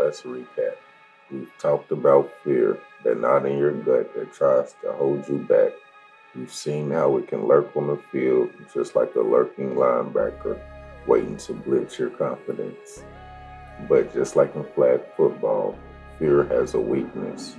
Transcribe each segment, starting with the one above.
let's recap. We've talked about fear, that knot in your gut that tries to hold you back. We've seen how it can lurk on the field, just like a lurking linebacker, waiting to blitz your confidence. But just like in flag football, fear has a weakness.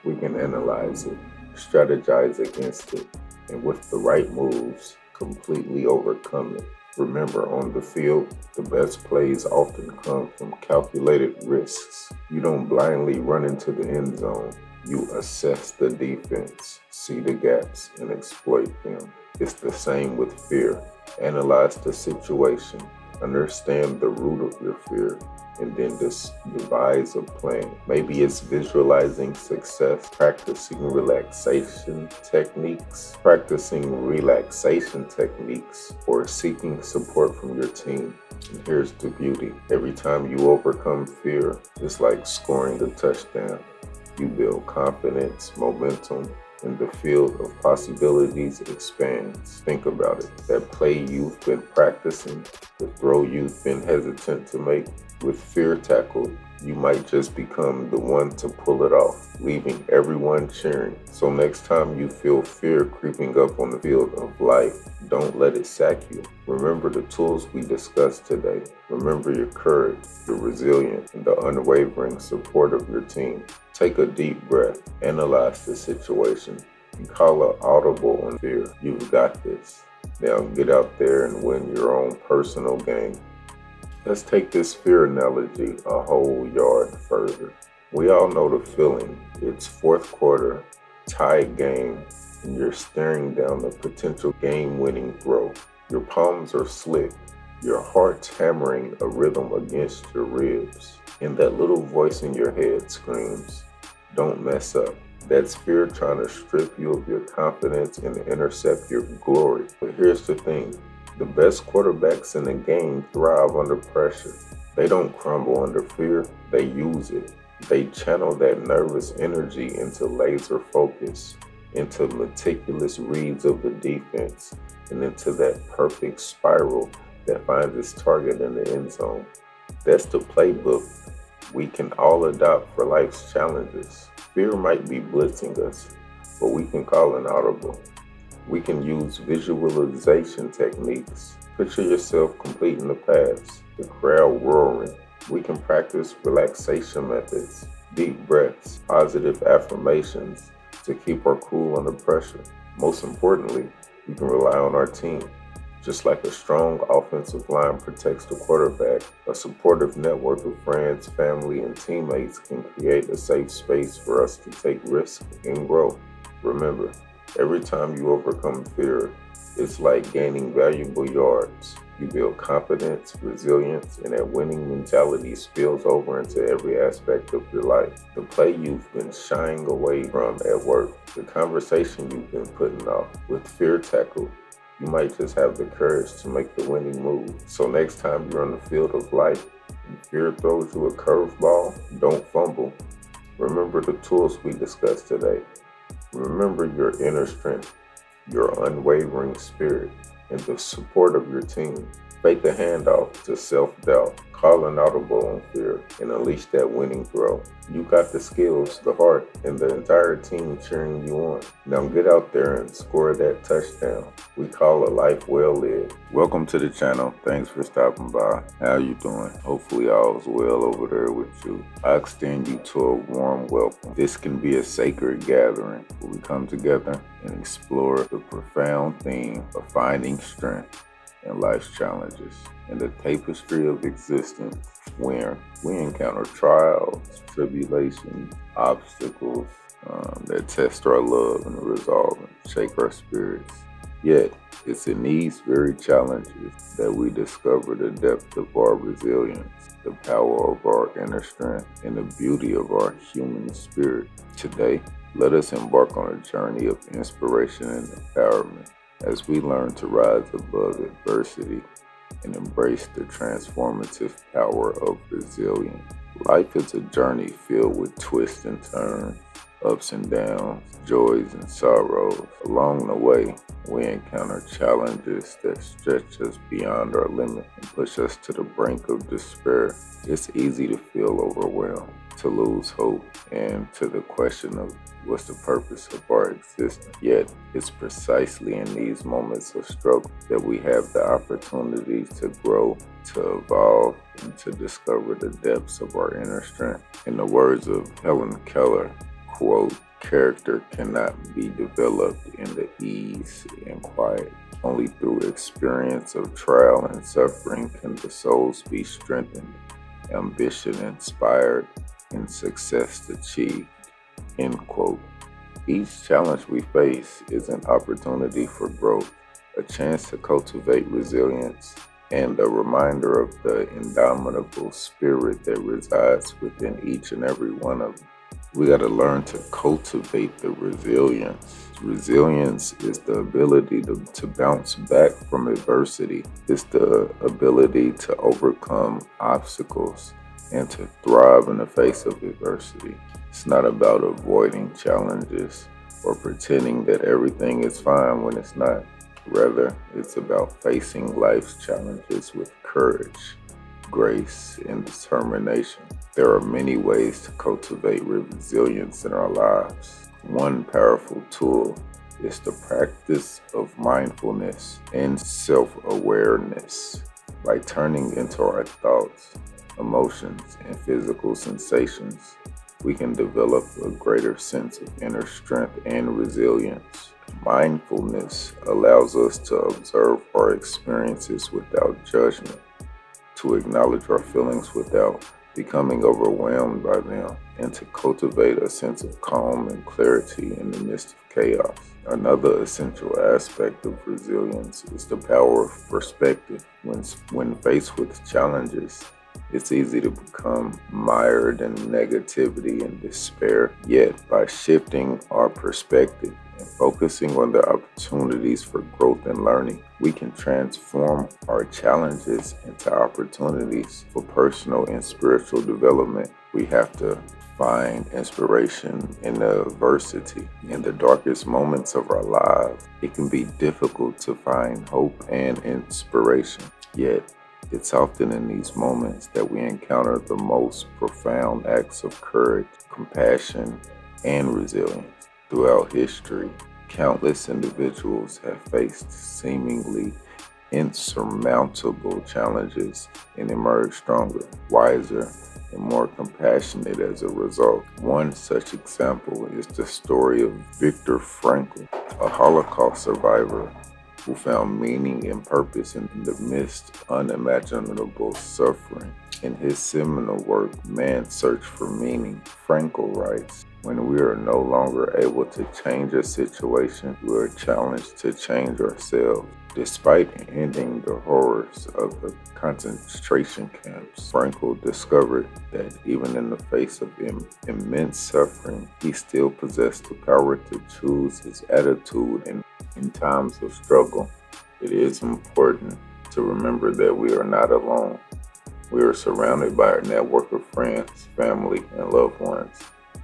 We can analyze it, strategize against it, and with the right moves, completely overcome it. Remember, on the field, the best plays often come from calculated risks. You don't blindly run into the end zone. You assess the defense, see the gaps, and exploit them. It's the same with fear. Analyze the situation, understand the root of your fear, and then just devise a plan. Maybe it's visualizing success, practicing relaxation techniques, or seeking support from your team. And here's the beauty. Every time you overcome fear, it's like scoring a touchdown. You build confidence, momentum, and the field of possibilities expands. Think about it. That play you've been practicing, the throw you've been hesitant to make, with fear tackled, you might just become the one to pull it off, leaving everyone cheering. So next time you feel fear creeping up on the field of life, don't let it sack you. Remember the tools we discussed today. Remember your courage, your resilience, and the unwavering support of your team. Take a deep breath, analyze the situation, and call an audible on fear. You've got this. Now get out there and win your own personal game. Let's take this fear analogy a whole yard further. We all know the feeling. It's fourth quarter, tied game, and you're staring down the potential game-winning throw. Your palms are slick, your heart's hammering a rhythm against your ribs, and that little voice in your head screams, "Don't mess up." That's fear trying to strip you of your confidence and intercept your glory. But here's the thing. The best quarterbacks in the game thrive under pressure. They don't crumble under fear, they use it. They channel that nervous energy into laser focus, into meticulous reads of the defense, and into that perfect spiral that finds its target in the end zone. That's the playbook we can all adopt for life's challenges. Fear might be blitzing us, but we can call an audible. We can use visualization techniques. Picture yourself completing the pass, the crowd roaring. We can practice relaxation methods, deep breaths, positive affirmations to keep our cool under pressure. Most importantly, we can rely on our team. Just like a strong offensive line protects the quarterback, a supportive network of friends, family, and teammates can create a safe space for us to take risks and grow. Remember, every time you overcome fear, it's like gaining valuable yards. You build confidence, resilience, and that winning mentality spills over into every aspect of your life. The play you've been shying away from at work, the conversation you've been putting off, with fear tackled, you might just have the courage to make the winning move. So next time you're on the field of life and fear throws you a curveball, don't fumble. Remember the tools we discussed today. Remember your inner strength, your unwavering spirit, and the support of your team. Fake a handoff to self-doubt, call an audible on fear, and unleash that winning throw. You got the skills, the heart, and the entire team cheering you on. Now get out there and score that touchdown. We call a life well lived. Welcome to the channel. Thanks for stopping by. How you doing? Hopefully all is well over there with you. I extend you to a warm welcome. This can be a sacred gathering where we come together and explore the profound theme of finding strength in life's challenges. In the tapestry of existence, where we encounter trials, tribulations, obstacles that test our love and resolve and shake our spirits. Yet, it's in these very challenges that we discover the depth of our resilience, the power of our inner strength, and the beauty of our human spirit. Today, let us embark on a journey of inspiration and empowerment as we learn to rise above adversity and embrace the transformative power of resilience. Life is a journey filled with twists and turns, ups and downs, joys and sorrows. Along the way, we encounter challenges that stretch us beyond our limit and push us to the brink of despair. It's easy to feel overwhelmed, to lose hope, and to the question of what's the purpose of our existence. Yet, it's precisely in these moments of struggle that we have the opportunity to grow, to evolve, and to discover the depths of our inner strength. In the words of Helen Keller, quote, "Character cannot be developed in the ease and quiet. Only through experience of trial and suffering can the souls be strengthened, ambition inspired, and success achieved." End quote. Each challenge we face is an opportunity for growth, a chance to cultivate resilience, and a reminder of the indomitable spirit that resides within each and every one of us. We got to learn to cultivate the resilience. Resilience is the ability to bounce back from adversity. It's the ability to overcome obstacles and to thrive in the face of adversity. It's not about avoiding challenges or pretending that everything is fine when it's not. Rather, it's about facing life's challenges with courage, grace, and determination. There are many ways to cultivate resilience in our lives. One powerful tool is the practice of mindfulness and self-awareness. By turning into our thoughts, emotions, and physical sensations, we can develop a greater sense of inner strength and resilience. Mindfulness allows us to observe our experiences without judgment, to acknowledge our feelings without becoming overwhelmed by them, and to cultivate a sense of calm and clarity in the midst of chaos. Another essential aspect of resilience is the power of perspective. When faced with challenges, it's easy to become mired in negativity and despair. Yet, by shifting our perspective and focusing on the opportunities for growth and learning, we can transform our challenges into opportunities for personal and spiritual development. We have to find inspiration in the adversity. In the darkest moments of our lives, it can be difficult to find hope and inspiration. Yet, it's often in these moments that we encounter the most profound acts of courage, compassion, and resilience. Throughout history, countless individuals have faced seemingly insurmountable challenges and emerged stronger, wiser, and more compassionate as a result. One such example is the story of Viktor Frankl, a Holocaust survivor who found meaning and purpose in the midst of unimaginable suffering. In his seminal work, Man's Search for Meaning, Frankl writes, "When we are no longer able to change a situation, we are challenged to change ourselves." Despite ending the horrors of the concentration camps, Frankl discovered that even in the face of immense suffering, he still possessed the power to choose his attitude in times of struggle. It is important to remember that we are not alone. We are surrounded by a network of friends, family, and loved ones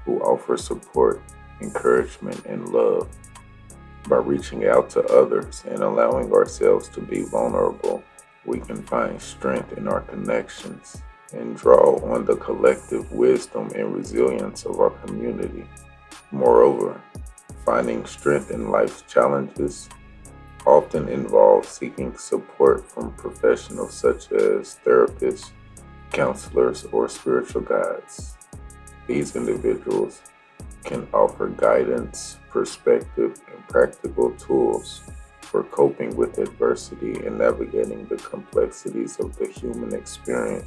who offer support, encouragement, and love. By reaching out to others and allowing ourselves to be vulnerable, we can find strength in our connections and draw on the collective wisdom and resilience of our community. Moreover, finding strength in life's challenges often involves seeking support from professionals such as therapists, counselors, or spiritual guides. These individuals can offer guidance, perspective, and practical tools for coping with adversity and navigating the complexities of the human experience.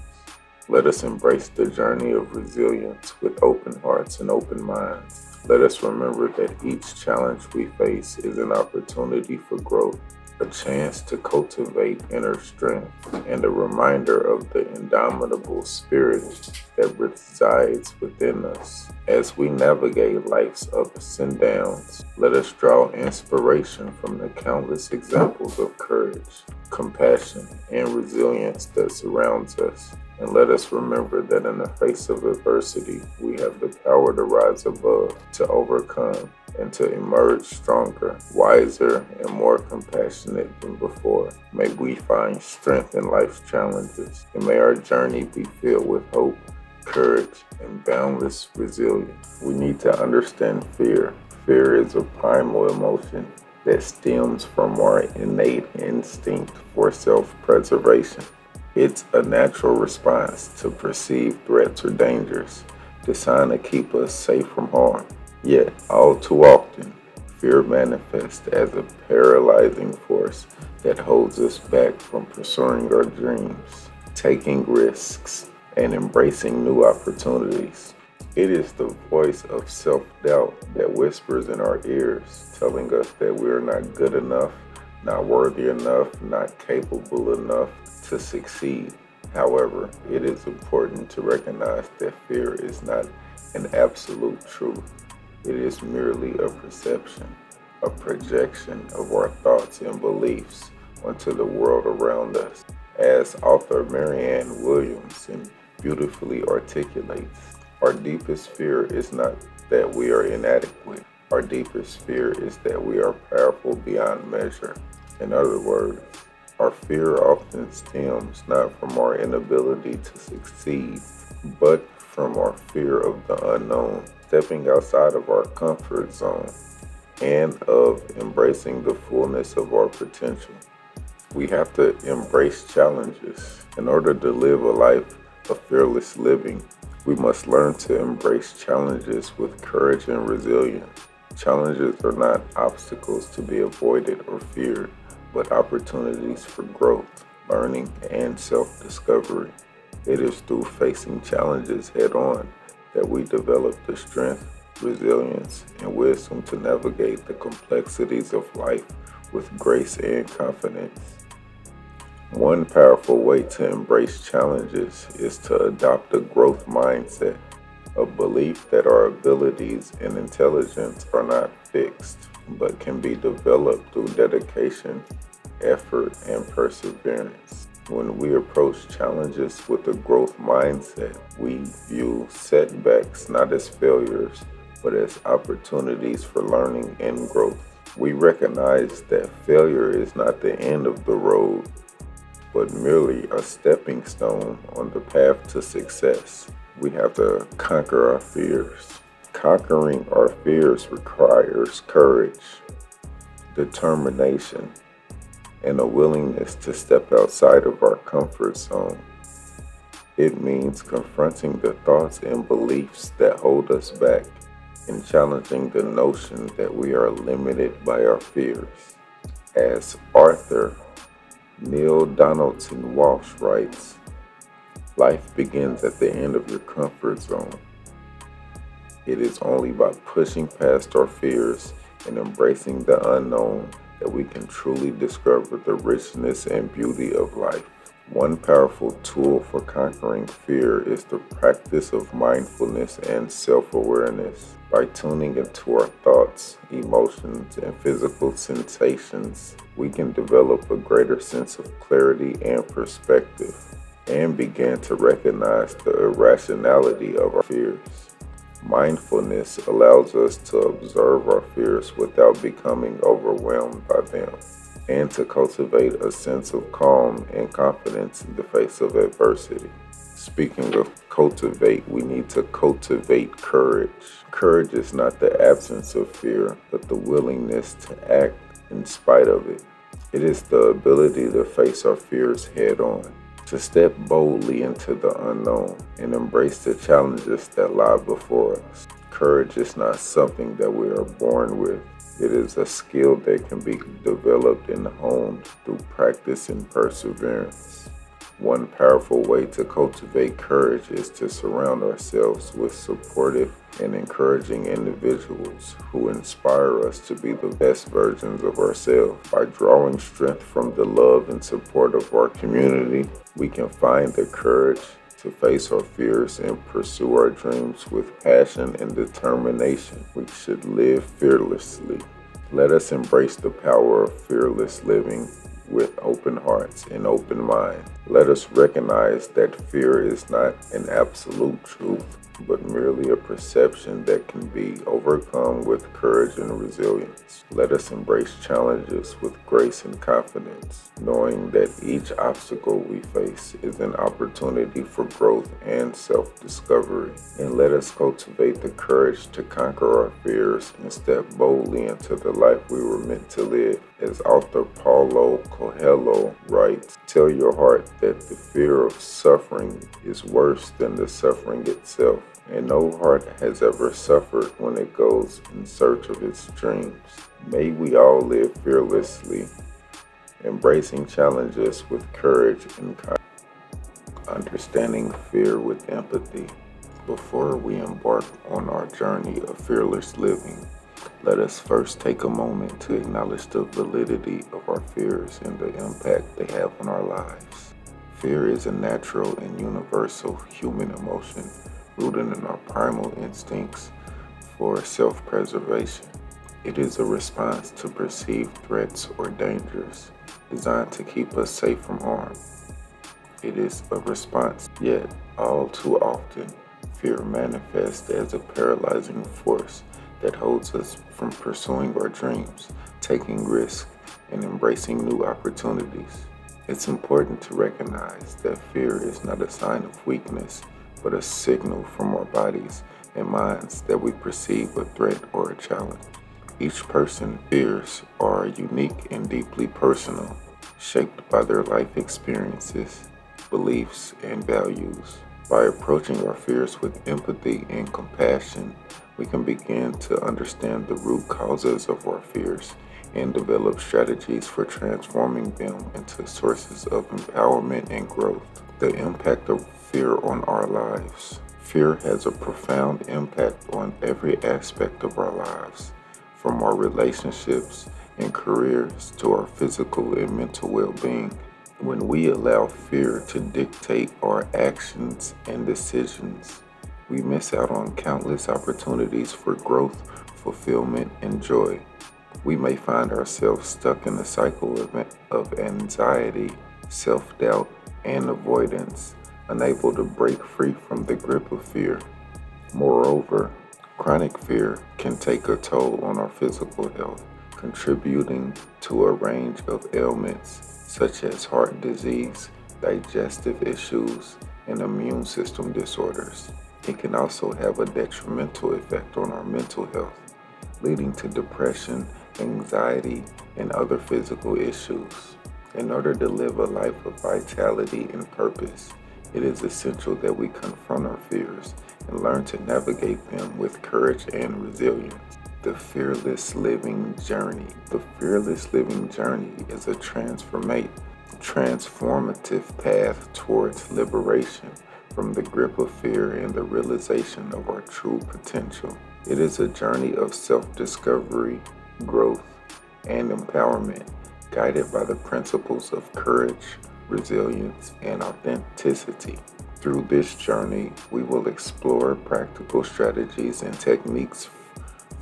Let us embrace the journey of resilience with open hearts and open minds. Let us remember that each challenge we face is an opportunity for growth, a chance to cultivate inner strength, and a reminder of the indomitable spirit that resides within us. As we navigate life's ups and downs, let us draw inspiration from the countless examples of courage, compassion, and resilience that surrounds us. And let us remember that in the face of adversity, we have the power to rise above, to overcome, and to emerge stronger, wiser, and more compassionate than before. May we find strength in life's challenges, and may our journey be filled with hope, courage, and boundless resilience. We need to understand fear. Fear is a primal emotion that stems from our innate instinct for self-preservation. It's a natural response to perceived threats or dangers, designed to keep us safe from harm. Yet, all too often, fear manifests as a paralyzing force that holds us back from pursuing our dreams, taking risks, and embracing new opportunities. It is the voice of self-doubt that whispers in our ears, telling us that we are not good enough, not worthy enough, not capable enough to succeed. However, it is important to recognize that fear is not an absolute truth. It is merely a perception, a projection of our thoughts and beliefs onto the world around us. As author Marianne Williamson beautifully articulates, our deepest fear is not that we are inadequate. Our deepest fear is that we are powerful beyond measure. In other words, our fear often stems not from our inability to succeed, but from our fear of the unknown, stepping outside of our comfort zone, and of embracing the fullness of our potential. We have to embrace challenges. In order to live a life of fearless living, we must learn to embrace challenges with courage and resilience. Challenges are not obstacles to be avoided or feared, but opportunities for growth, learning, and self-discovery. It is through facing challenges head-on that we develop the strength, resilience, and wisdom to navigate the complexities of life with grace and confidence. One powerful way to embrace challenges is to adopt a growth mindset, a belief that our abilities and intelligence are not fixed, but can be developed through dedication, effort, and perseverance. When we approach challenges with a growth mindset, we view setbacks not as failures, but as opportunities for learning and growth. We recognize that failure is not the end of the road, but merely a stepping stone on the path to success. We have to conquer our fears. Conquering our fears requires courage, determination, and a willingness to step outside of our comfort zone. It means confronting the thoughts and beliefs that hold us back and challenging the notion that we are limited by our fears. As Arthur Neil Donaldson Walsh writes, life begins at the end of your comfort zone. It is only by pushing past our fears and embracing the unknown that we can truly discover the richness and beauty of life. One powerful tool for conquering fear is the practice of mindfulness and self-awareness. By tuning into our thoughts, emotions, and physical sensations, we can develop a greater sense of clarity and perspective, and begin to recognize the irrationality of our fears. Mindfulness allows us to observe our fears without becoming overwhelmed by them, and to cultivate a sense of calm and confidence in the face of adversity. Speaking of cultivate, we need to cultivate courage. Courage is not the absence of fear, but the willingness to act in spite of it. It is the ability to face our fears head on, to step boldly into the unknown and embrace the challenges that lie before us. Courage is not something that we are born with. It is a skill that can be developed and honed through practice and perseverance. One powerful way to cultivate courage is to surround ourselves with supportive and encouraging individuals who inspire us to be the best versions of ourselves. By drawing strength from the love and support of our community, we can find the courage to face our fears and pursue our dreams with passion and determination. We should live fearlessly. Let us embrace the power of fearless living with open hearts and open minds. Let us recognize that fear is not an absolute truth, but merely a perception that can be overcome with courage and resilience. Let us embrace challenges with grace and confidence, knowing that each obstacle we face is an opportunity for growth and self-discovery. And let us cultivate the courage to conquer our fears and step boldly into the life we were meant to live. As author Paulo Coelho writes, tell your heart that the fear of suffering is worse than the suffering itself, and no heart has ever suffered when it goes in search of its dreams. May we all live fearlessly, embracing challenges with courage and kindness, understanding fear with empathy. Before we embark on our journey of fearless living, let us first take a moment to acknowledge the validity of our fears and the impact they have on our lives. Fear is a natural and universal human emotion rooted in our primal instincts for self-preservation. It is a response to perceived threats or dangers designed to keep us safe from harm. It is a response, yet all too often, fear manifests as a paralyzing force that holds us from pursuing our dreams, taking risks, and embracing new opportunities. It's important to recognize that fear is not a sign of weakness, but a signal from our bodies and minds that we perceive a threat or a challenge. Each person's fears are unique and deeply personal, shaped by their life experiences, beliefs, and values. By approaching our fears with empathy and compassion, we can begin to understand the root causes of our fears and develop strategies for transforming them into sources of empowerment and growth. The impact of fear on our lives. Fear has a profound impact on every aspect of our lives, from our relationships and careers to our physical and mental well-being. When we allow fear to dictate our actions and decisions, we miss out on countless opportunities for growth, fulfillment, and joy. We may find ourselves stuck in a cycle of anxiety, self-doubt, and avoidance, unable to break free from the grip of fear. Moreover, chronic fear can take a toll on our physical health, contributing to a range of ailments such as heart disease, digestive issues, and immune system disorders. It can also have a detrimental effect on our mental health, leading to depression, anxiety, and other physical issues. In order to live a life of vitality and purpose, it is essential that we confront our fears and learn to navigate them with courage and resilience. The Fearless Living Journey. The Fearless Living Journey is a transformative path towards liberation from the grip of fear and the realization of our true potential. It is a journey of self-discovery, growth, and empowerment, guided by the principles of courage, resilience, and authenticity. Through this journey, we will explore practical strategies and techniques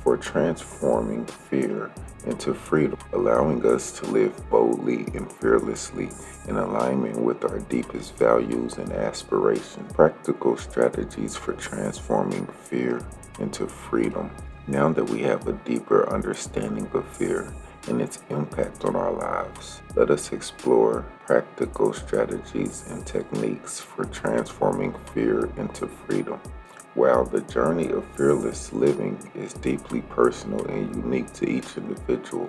for transforming fear into freedom, allowing us to live boldly and fearlessly in alignment with our deepest values and aspirations. Practical strategies for transforming fear into freedom. Now that we have a deeper understanding of fear and its impact on our lives, let us explore practical strategies and techniques for transforming fear into freedom. While the journey of fearless living is deeply personal and unique to each individual,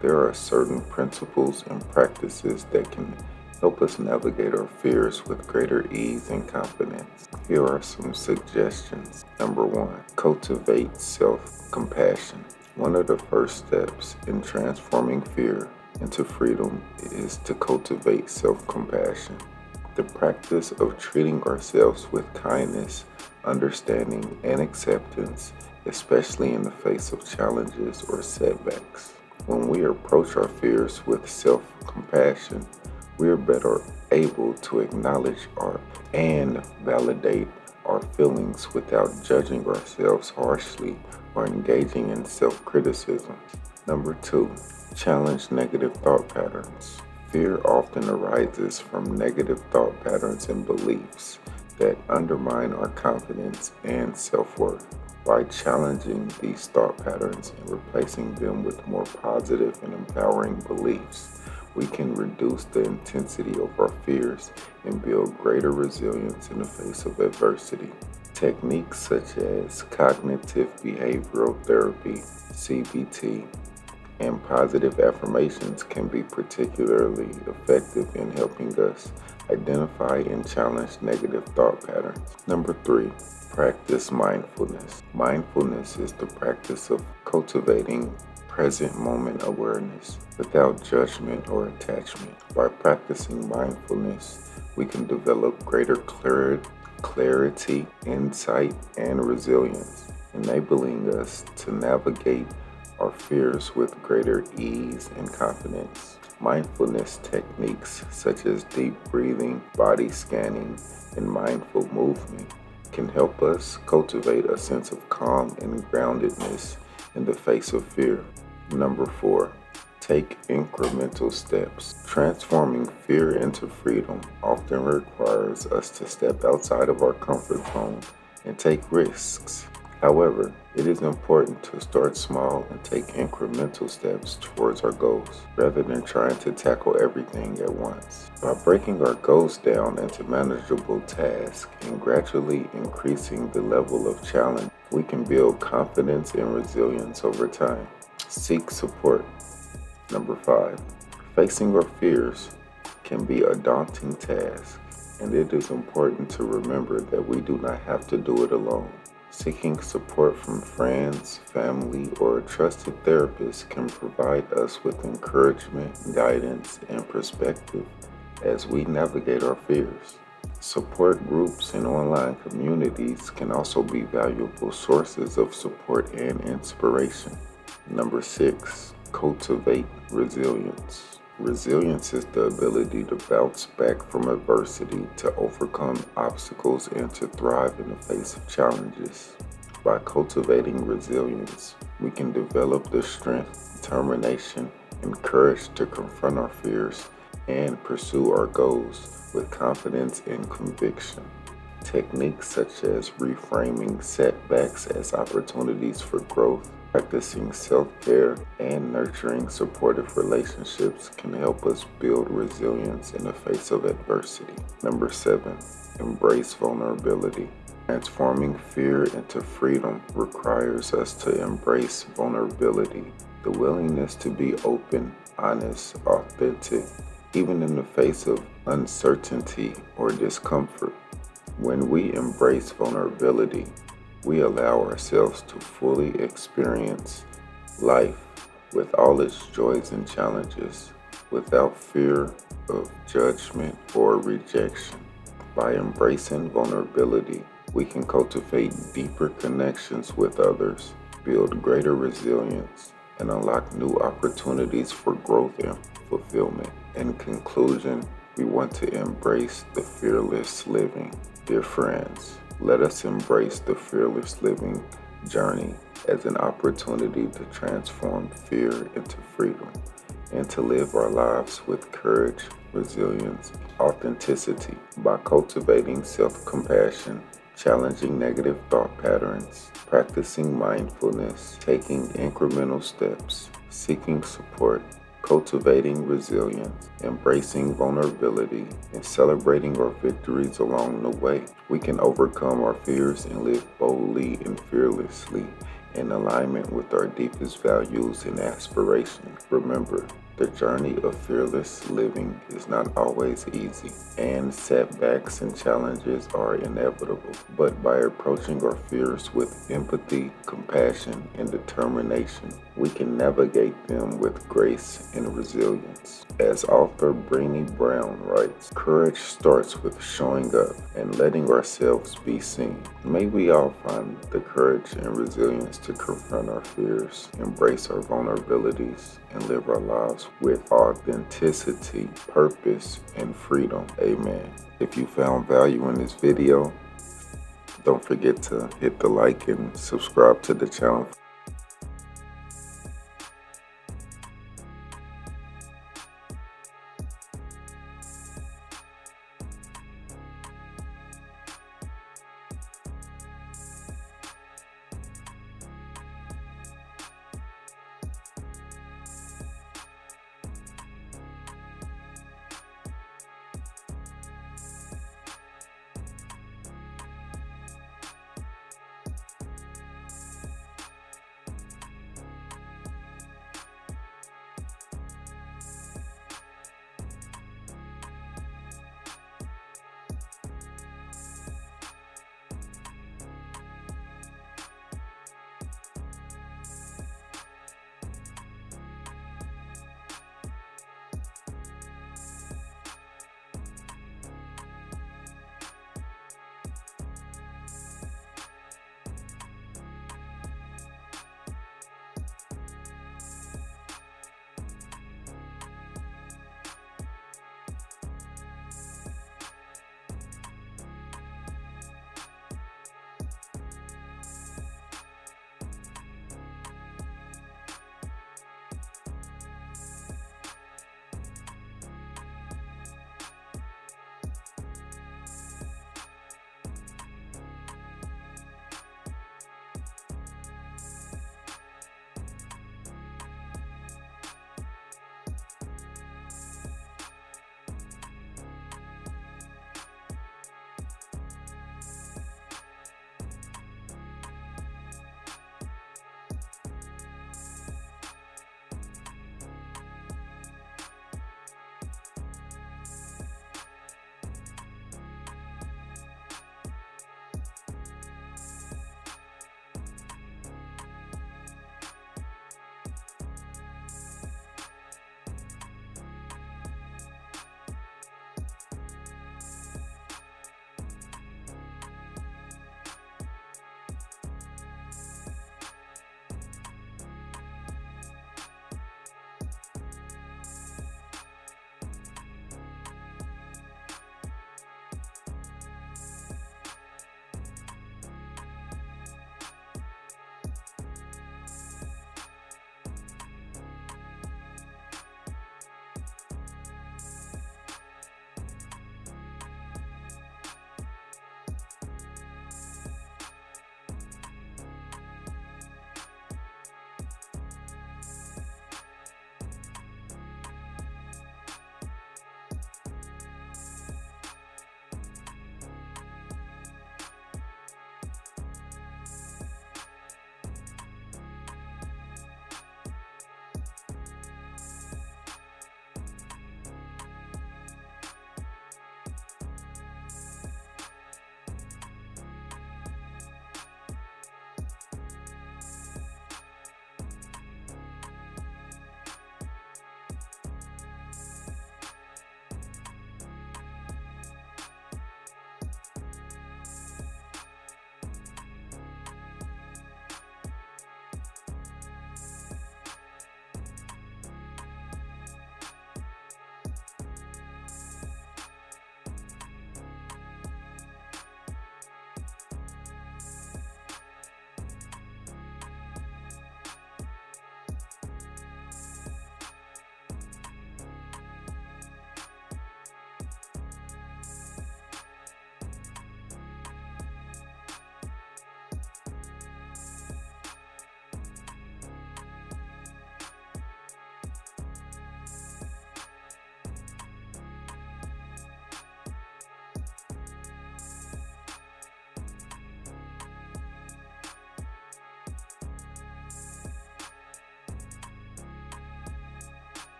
there are certain principles and practices that can help us navigate our fears with greater ease and confidence. Here are some suggestions. Number 1, cultivate self-compassion. One of the first steps in transforming fear into freedom is to cultivate self-compassion. The practice of treating ourselves with kindness, understanding, and acceptance, especially in the face of challenges or setbacks. When we approach our fears with self-compassion, we are better able to acknowledge and validate our feelings without judging ourselves harshly or engaging in self-criticism. Number 2, challenge negative thought patterns. Fear often arises from negative thought patterns and beliefs that undermine our confidence and self-worth. By challenging these thought patterns and replacing them with more positive and empowering beliefs, we can reduce the intensity of our fears and build greater resilience in the face of adversity. Techniques such as cognitive behavioral therapy, CBT, and positive affirmations can be particularly effective in helping us identify and challenge negative thought patterns. Number 3, practice mindfulness. Mindfulness is the practice of cultivating present moment awareness without judgment or attachment. By practicing mindfulness, we can develop greater clarity, insight, and resilience, enabling us to navigate our fears with greater ease and confidence. Mindfulness techniques such as deep breathing, body scanning, and mindful movement can help us cultivate a sense of calm and groundedness in the face of fear. Number 4, take incremental steps. Transforming fear into freedom often requires us to step outside of our comfort zone and take risks. However, it is important to start small and take incremental steps towards our goals, rather than trying to tackle everything at once. By breaking our goals down into manageable tasks and gradually increasing the level of challenge, we can build confidence and resilience over time. Seek support. Number 5, facing our fears can be a daunting task, and it is important to remember that we do not have to do it alone. Seeking support from friends, family, or a trusted therapist can provide us with encouragement, guidance, and perspective as we navigate our fears. Support groups and online communities can also be valuable sources of support and inspiration. Number 6, cultivate resilience. Resilience is the ability to bounce back from adversity, to overcome obstacles, and to thrive in the face of challenges. By cultivating resilience, we can develop the strength, determination, and courage to confront our fears and pursue our goals with confidence and conviction. Techniques such as reframing setbacks as opportunities for growth, practicing self-care, and nurturing supportive relationships can help us build resilience in the face of adversity. Number 7, embrace vulnerability. Transforming fear into freedom requires us to embrace vulnerability, the willingness to be open, honest, authentic, even in the face of uncertainty or discomfort. When we embrace vulnerability, we allow ourselves to fully experience life with all its joys and challenges without fear of judgment or rejection. By embracing vulnerability, we can cultivate deeper connections with others, build greater resilience, and unlock new opportunities for growth and fulfillment. In conclusion, we want to embrace the fearless living. Dear friends, let us embrace the fearless living journey as an opportunity to transform fear into freedom and to live our lives with courage, resilience, authenticity. By cultivating self-compassion, challenging negative thought patterns, practicing mindfulness, taking incremental steps, seeking support, cultivating resilience, embracing vulnerability, and celebrating our victories along the way, we can overcome our fears and live boldly and fearlessly in alignment with our deepest values and aspirations. Remember, the journey of fearless living is not always easy, and setbacks and challenges are inevitable. But by approaching our fears with empathy, compassion, and determination, we can navigate them with grace and resilience. As author Brené Brown writes, courage starts with showing up and letting ourselves be seen. May we all find the courage and resilience to confront our fears, embrace our vulnerabilities, and live our lives with authenticity, purpose, and freedom. Amen. If you found value in this video, don't forget to hit the like and subscribe to the channel.